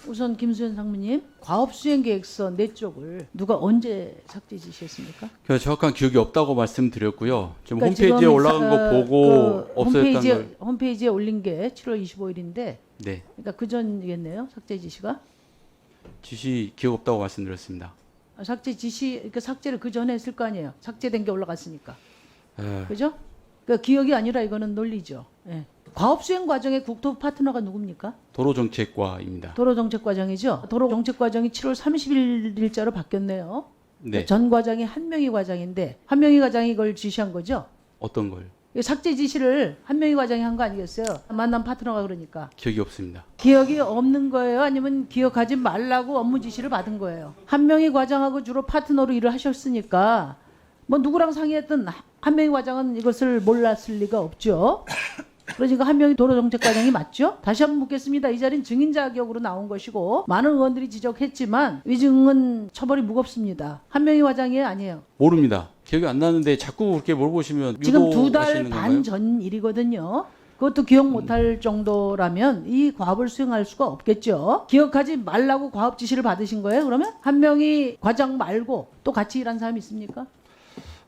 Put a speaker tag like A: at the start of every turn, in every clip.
A: 우선 김수현 상무님, 과업수행계획서 4쪽을 누가 언제 삭제 지시했습니까?
B: 정확한 기억이 없다고 말씀드렸고요. 지금
A: 그러니까
B: 홈페이지에
A: 지금
B: 올라간 거 보고 없어졌다는 걸.
A: 홈페이지에 올린 게 7월 25일인데,
B: 네.
A: 그러니까 그 전이겠네요, 삭제 지시가.
B: 지시 기억 없다고 말씀드렸습니다.
A: 삭제 지시, 그러니까 삭제를 그 전에 했을 거 아니에요. 삭제된 게 올라갔으니까.
B: 에,
A: 그죠? 그러니까 기억이 아니라 이거는 논리죠. 예. 과업수행 과정의 국토 파트너가 누굽니까?
B: 도로정책과입니다.
A: 도로정책과장이죠. 도로정책과장이 7월 30일자로 바뀌었네요.
B: 네.
A: 전 과장이 한명희 과장인데 한명희 과장이 이걸 지시한 거죠.
B: 어떤 걸?
A: 이 삭제 지시를 한명희 과장이 한 거 아니겠어요? 만남 파트너가 그러니까.
B: 기억이 없습니다.
A: 기억이 없는 거예요? 아니면 기억하지 말라고 업무 지시를 받은 거예요? 한명희 과장하고 주로 파트너로 일을 하셨으니까 뭐 누구랑 상의했든 한명희 과장은 이것을 몰랐을 리가 없죠. 그러니까 한명희 도로정책과장이 맞죠? 다시 한번 묻겠습니다. 이 자리는 증인 자격으로 나온 것이고 많은 의원들이 지적했지만 위증은 처벌이 무겁습니다. 한명희 과장이 아니에요.
B: 모릅니다. 기억이 안 나는데 자꾸 그렇게 물어보시면
A: 지금 2달
B: 유도하시는
A: 반
B: 건가요?
A: 전 일이거든요. 그것도 기억 못할 정도라면 이 과업을 수행할 수가 없겠죠. 기억하지 말라고 과업 지시를 받으신 거예요? 그러면 한명희 과장 말고 또 같이 일한 사람이 있습니까?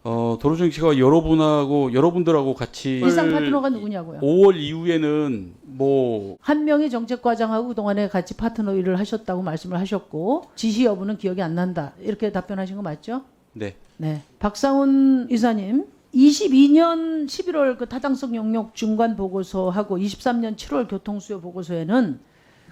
B: 도로정책과 여러분들하고 같이
A: 일상 파트너가 누구냐고요?
B: 5월 이후에는 뭐
A: 한명희 정책과장하고 그동안에 같이 파트너 일을 하셨다고 말씀을 하셨고 지시 여부는 기억이 안 난다. 이렇게 답변하신 거 맞죠?
B: 네.
A: 네. 박상훈 이사님, 22년 11월 그 타당성 영역 중간 보고서하고 23년 7월 교통수요 보고서에는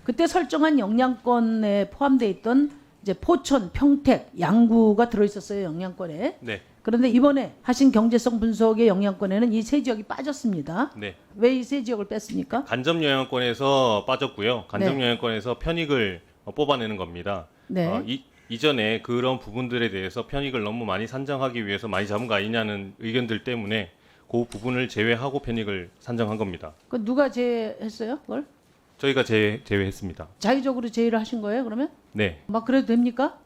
A: 그때 설정한 영향권에 포함되어 있던 이제 포천, 평택, 양구가 들어있었어요. 영향권에.
C: 네.
A: 그런데 이번에 하신 경제성 분석의 영향권에는 이 세 지역이 빠졌습니다.
C: 네.
A: 왜 이 세 지역을 뺐습니까?
C: 간접 영향권에서 빠졌고요. 간접
A: 네.
C: 영향권에서 편익을 뽑아내는 겁니다.
A: 네.
C: 이전에 그런 부분들에 대해서 편익을 너무 많이 산정하기 위해서 많이 잡은 거 아니냐는 의견들 때문에 그 부분을 제외하고 편익을 산정한 겁니다.
A: 그 누가 제외했어요? 그걸?
C: 저희가 제외했습니다.
A: 자의적으로 제의를 하신 거예요? 그러면?
C: 네.
A: 막 그래도 됩니까?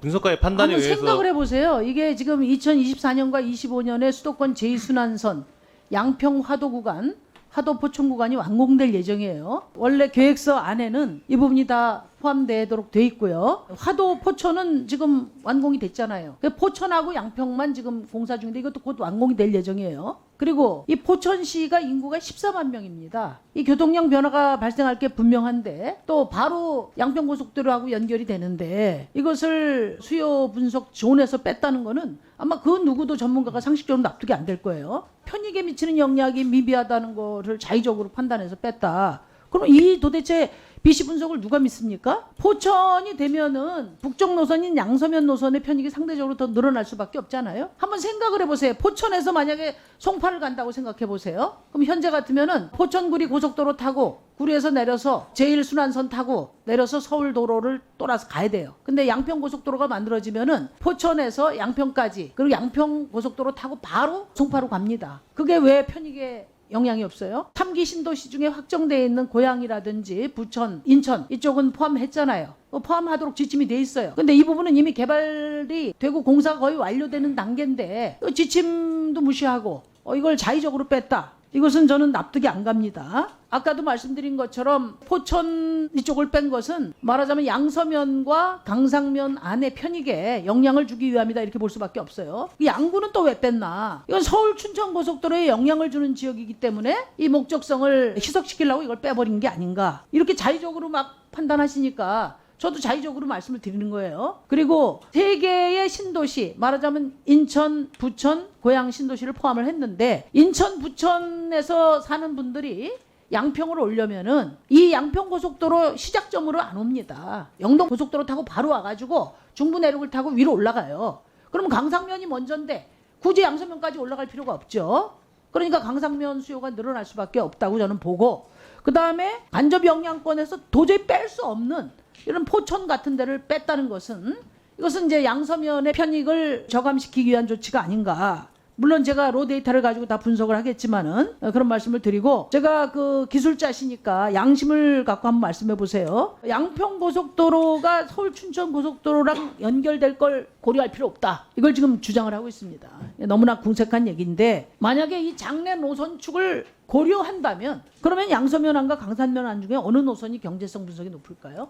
C: 분석가의 판단에
A: 한번
C: 의해서
A: 생각을 해보세요. 이게 지금 2024년과 25년에 수도권 제2순환선 양평 화도 구간, 화도 포천 구간이 완공될 예정이에요. 원래 계획서 안에는 이 부분이 다 포함되도록 돼 있고요. 화도 포천은 지금 완공이 됐잖아요. 포천하고 양평만 지금 공사 중인데 이것도 곧 완공이 될 예정이에요. 그리고 이 포천시가 인구가 14만 명입니다. 이 교통량 변화가 발생할 게 분명한데 또 바로 양평고속도로하고 연결이 되는데 이것을 수요 분석 존에서 뺐다는 거는 아마 그 누구도 전문가가 상식적으로 납득이 안 될 거예요. 편익에 미치는 영향이 미비하다는 거를 자의적으로 판단해서 뺐다. 그럼 이 도대체 BC 분석을 누가 믿습니까? 포천이 되면은 북쪽 노선인 양서면 노선의 편익이 상대적으로 더 늘어날 수밖에 없잖아요. 한번 생각을 해보세요. 포천에서 만약에 송파를 간다고 생각해 보세요. 그럼 현재 같으면은 포천구리 고속도로 타고 구리에서 내려서 제1순환선 타고 내려서 서울도로를 돌아서 가야 돼요. 근데 양평고속도로가 만들어지면은 포천에서 양평까지 그리고 양평고속도로 타고 바로 송파로 갑니다. 그게 왜 편익에 영향이 없어요? 3기 신도시 중에 확정되어 있는 고양이라든지 부천, 인천 이쪽은 포함했잖아요. 포함하도록 지침이 돼 있어요. 근데 이 부분은 이미 개발이 되고 공사가 거의 완료되는 단계인데 지침도 무시하고 이걸 자의적으로 뺐다. 이것은 저는 납득이 안 갑니다. 아까도 말씀드린 것처럼 포천 이쪽을 뺀 것은 말하자면 양서면과 강상면 안의 편익에 영향을 주기 위함이다 이렇게 볼 수밖에 없어요. 이 양구는 또 왜 뺐나? 이건 서울 춘천 고속도로에 영향을 주는 지역이기 때문에 이 목적성을 희석시키려고 이걸 빼버린 게 아닌가? 이렇게 자의적으로 막 판단하시니까 저도 자의적으로 말씀을 드리는 거예요. 그리고 세 개의 신도시, 말하자면 인천, 부천, 고양 신도시를 포함을 했는데 인천, 부천에서 사는 분들이 양평으로 오려면은 이 양평 고속도로 시작점으로 안 옵니다. 영동 고속도로 타고 바로 와가지고 중부 내륙을 타고 위로 올라가요. 그러면 강상면이 먼저인데 굳이 양서면까지 올라갈 필요가 없죠. 그러니까 강상면 수요가 늘어날 수밖에 없다고 저는 보고, 그 다음에 간접 영향권에서 도저히 뺄 수 없는 이런 포천 같은 데를 뺐다는 것은 이것은 이제 양서면의 편익을 저감시키기 위한 조치가 아닌가. 물론 제가 로 데이터를 가지고 다 분석을 하겠지만은 그런 말씀을 드리고, 제가 그 기술자시니까 양심을 갖고 한번 말씀해 보세요. 양평 고속도로가 서울 춘천 고속도로랑 연결될 걸 고려할 필요 없다. 이걸 지금 주장을 하고 있습니다. 너무나 궁색한 얘기인데 만약에 이 장내 노선축을 고려한다면 그러면 양서면안과 강산면안 중에 어느 노선이 경제성 분석이 높을까요?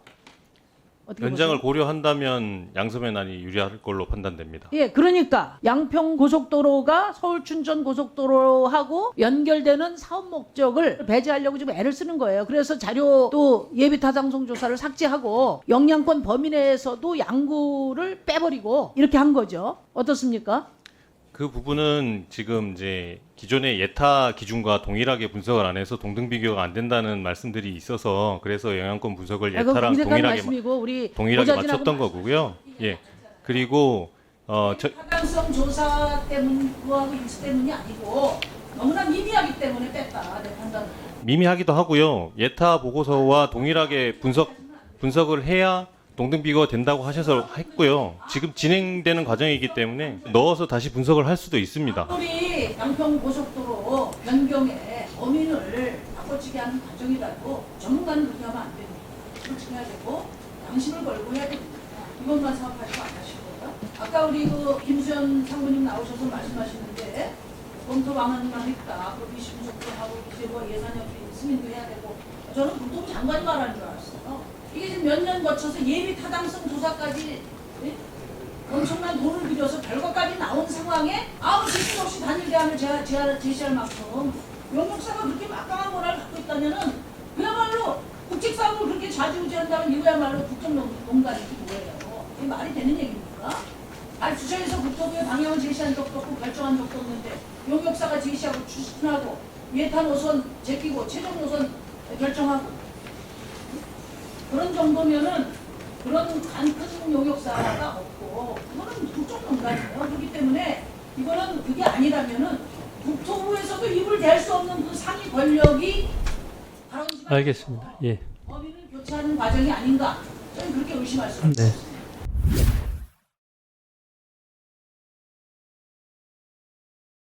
A: 어떻게
C: 연장을
A: 보세요?
C: 고려한다면 양서면안이 유리할 걸로 판단됩니다.
A: 예, 그러니까 양평 고속도로가 서울 춘천 고속도로하고 연결되는 사업 목적을 배제하려고 지금 애를 쓰는 거예요. 그래서 자료도 예비 타당성 조사를 삭제하고 영향권 범위 내에서도 양구를 빼버리고 이렇게 한 거죠. 어떻습니까?
C: 그 부분은 지금 이제 기존의 예타 기준과 동일하게 분석을 안 해서 동등 비교가 안 된다는 말씀들이 있어서 그래서 영향권 분석을
A: 그건
C: 예타랑
A: 공색한
C: 동일하게
A: 말씀이고 우리
C: 동일하게
A: 보좌진하고
C: 맞췄던 거고요. 예. 그리고
A: 타당성 조사 때문 그거하고 인수 때문이 아니고 너무나 미미하기 때문에 뺐다 내 판단은.
C: 미미하기도 하고요. 예타 보고서와 동일하게 분석을 해야 동등 비교가 된다고 하셔서 했고요. 지금 진행되는 과정이기 때문에 넣어서 다시 분석을 할 수도 있습니다.
A: 우리 양평 고속도로 변경에 범인을 바꿔치기 하는 과정이라도 전문가는 그렇게 하면 안 됩니다. 솔직히 해야 되고 양심을 걸고 해야 됩니다. 이것만 사업하시고 안 하실 거예요. 아까 우리 그 김수현 상무님 나오셔서 말씀하시는데 검토 방안만 했다. 그 비시 분석도 하고 이제 뭐 예산협의 승인도 해야 되고 저는 국토부 장관이 말하는 줄 알았어요. 이게 지금 몇 년 거쳐서 예비 타당성 조사까지 예? 엄청난 돈을 들여서 결과까지 나온 상황에 아무 지식 없이 단일 대안을 제시할 만큼 용역사가 그렇게 막강한 권한을 갖고 있다면은 그야말로 국책사업을 그렇게 좌지우지한다면 이거야말로 국정농단이지 뭐예요. 이게 말이 되는 얘기입니까? 아니 주처에서 국토부의 방향을 제시한 적도 없고 결정한 적도 없는데 용역사가 제시하고 추진하고 예타 노선 제끼고 최종 노선 결정하고 그런 정도면은 그런 큰 용역사가 없고 그거는 국정농단이에요. 그렇기 때문에 이거는 그게 아니라면은 국토부에서도 입을 댈 수 없는 그 상위 권력이 바로
D: 알겠습니다. 예.
A: 법인을 교체하는 과정이 아닌가 저는 그렇게 의심할 수 있습니다.
D: 네.